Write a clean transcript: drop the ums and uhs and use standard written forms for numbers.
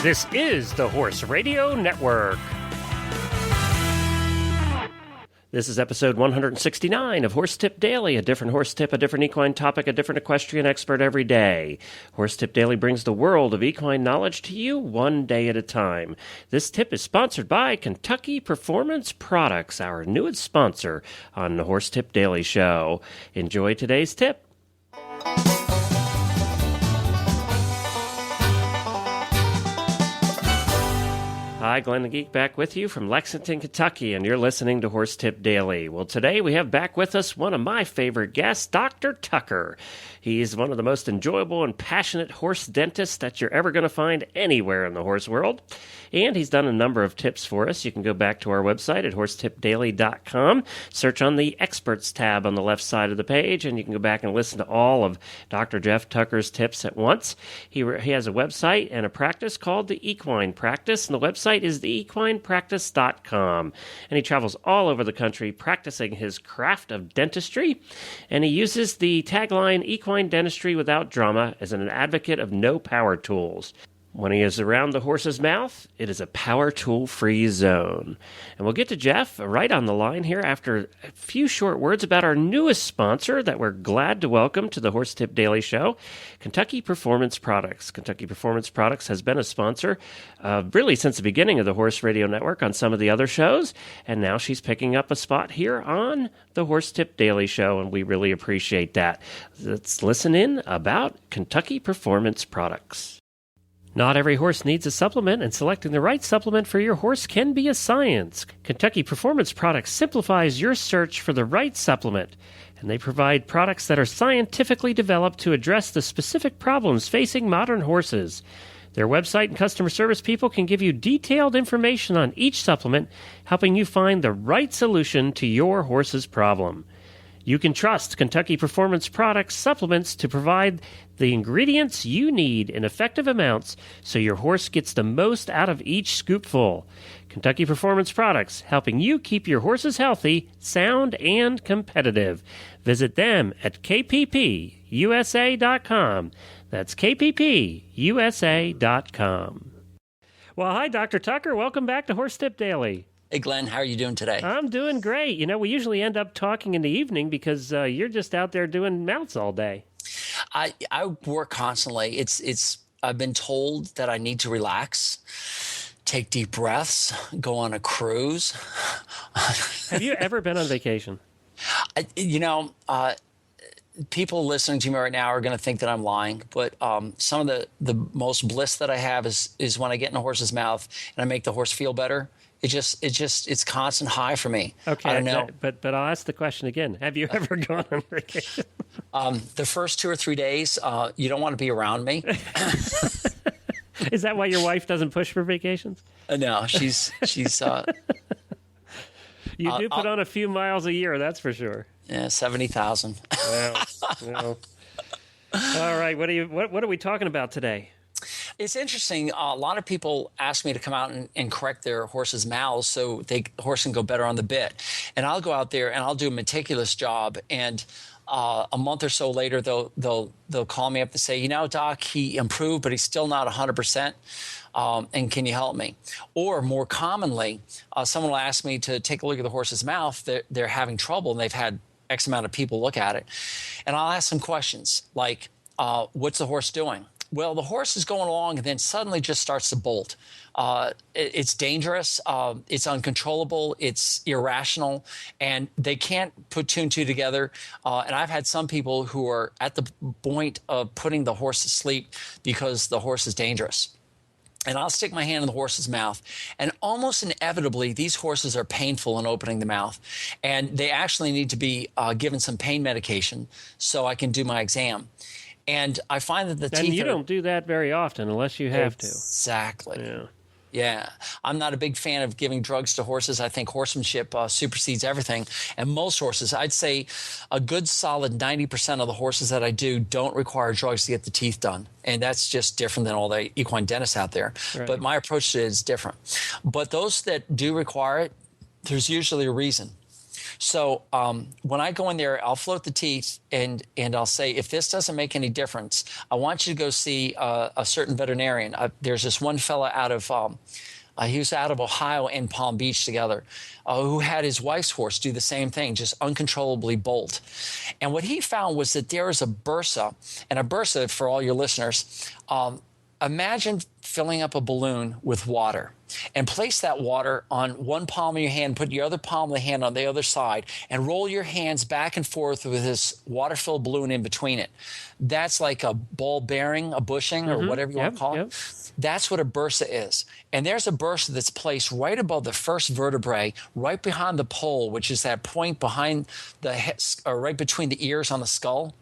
This is the Horse Radio Network. This is episode 169 of Horse Tip Daily, a different horse tip, a different equine topic, a different equestrian expert every day. Horse Tip Daily brings the world of equine knowledge to you one day at a time. This tip is sponsored by Kentucky Performance Products, our newest sponsor on the Horse Tip Daily Show. Enjoy today's tip. Hi, Glenn the Geek back with you from Lexington, Kentucky, and you're listening to Horse Tip Daily. Well, today we have back with us one of my favorite guests, Dr. Tucker. He's one of the most enjoyable and passionate horse dentists that you're ever going to find anywhere in the horse world. And he's done a number of tips for us. You can go back to our website at horsetipdaily.com, search on the Experts tab on the left side of the page, and you can go back and listen to all of Dr. Geoff Tucker's tips at once. He has a website and a practice called the Equine Practice, and the website is theequinepractice.com. And he travels all over the country practicing his craft of dentistry, and he uses the tagline Equine Dentistry Without Drama as an advocate of no power tools. When he is around the horse's mouth, it is a power tool-free zone. And we'll get to Geoff right on the line here after a few short words about our newest sponsor that we're glad to welcome to the Horse Tip Daily Show, Kentucky Performance Products. Kentucky Performance Products has been a sponsor really since the beginning of the Horse Radio Network on some of the other shows, and now she's picking up a spot here on the Horse Tip Daily Show, and we really appreciate that. Let's listen in about Kentucky Performance Products. Not every horse needs a supplement, and selecting the right supplement for your horse can be a science. Kentucky Performance Products simplifies your search for the right supplement, and they provide products that are scientifically developed to address the specific problems facing modern horses. Their website and customer service people can give you detailed information on each supplement, helping you find the right solution to your horse's problem. You can trust Kentucky Performance Products supplements to provide the ingredients you need in effective amounts so your horse gets the most out of each scoopful. Kentucky Performance Products, helping you keep your horses healthy, sound, and competitive. Visit them at kppusa.com. That's kppusa.com. Well, hi, Dr. Tucker. Welcome back to Horse Tip Daily. Hey, Glenn, how are you doing today? I'm doing great. You know, we usually end up talking in the evening because you're just out there doing mounts all day. I work constantly. I've been told that I need to relax, take deep breaths, go on a cruise. Have you ever been on vacation? People listening to me right now are going to think that I'm lying, but some of the most bliss that I have is when I get in a horse's mouth and I make the horse feel better. It's constant high for me. Okay, I don't know. But I'll ask the question again. Have you ever gone on vacation? The first 2 or 3 days, you don't want to be around me. Is that why your wife doesn't push for vacations? No, she's. You do put on a few miles a year, that's for sure. Yeah, 70,000. Well. All right, what are we talking about today? It's interesting. A lot of people ask me to come out and correct their horse's mouths so the horse can go better on the bit. And I'll go out there and I'll do a meticulous job. And a month or so later, they'll call me up to say, Doc, he improved, but he's still not 100%. And can you help me? Or more commonly, someone will ask me to take a look at the horse's mouth. They're having trouble and they've had X amount of people look at it. And I'll ask some questions like, what's the horse doing? Well, the horse is going along and then suddenly just starts to bolt. It's dangerous. It's uncontrollable. It's irrational. And they can't put two and two together. And I've had some people who are at the point of putting the horse to sleep because the horse is dangerous. And I'll stick my hand in the horse's mouth. And almost inevitably, these horses are painful in opening the mouth. And they actually need to be given some pain medication so I can do my exam. And I find that the teeth. And you don't do that very often unless you have to. Exactly. Yeah. I'm not a big fan of giving drugs to horses. I think horsemanship supersedes everything. And most horses, I'd say a good solid 90% of the horses that I do don't require drugs to get the teeth done. And that's just different than all the equine dentists out there. Right. But my approach to it is different. But those that do require it, there's usually a reason. So when I go in there, I'll float the teeth and I'll say, if this doesn't make any difference, I want you to go see a certain veterinarian. There's this one fella out of he was out of Ohio and Palm Beach together, who had his wife's horse do the same thing, just uncontrollably bolt. And what he found was that there is a bursa, and a bursa, for all your listeners, imagine filling up a balloon with water and place that water on one palm of your hand, put your other palm of the hand on the other side, and roll your hands back and forth with this water-filled balloon in between it. That's like a ball bearing, a bushing, or whatever you want to call it. That's what a bursa is. And there's a bursa that's placed right above the first vertebrae, right behind the pole, which is that point behind the head, or right between the ears on the skull.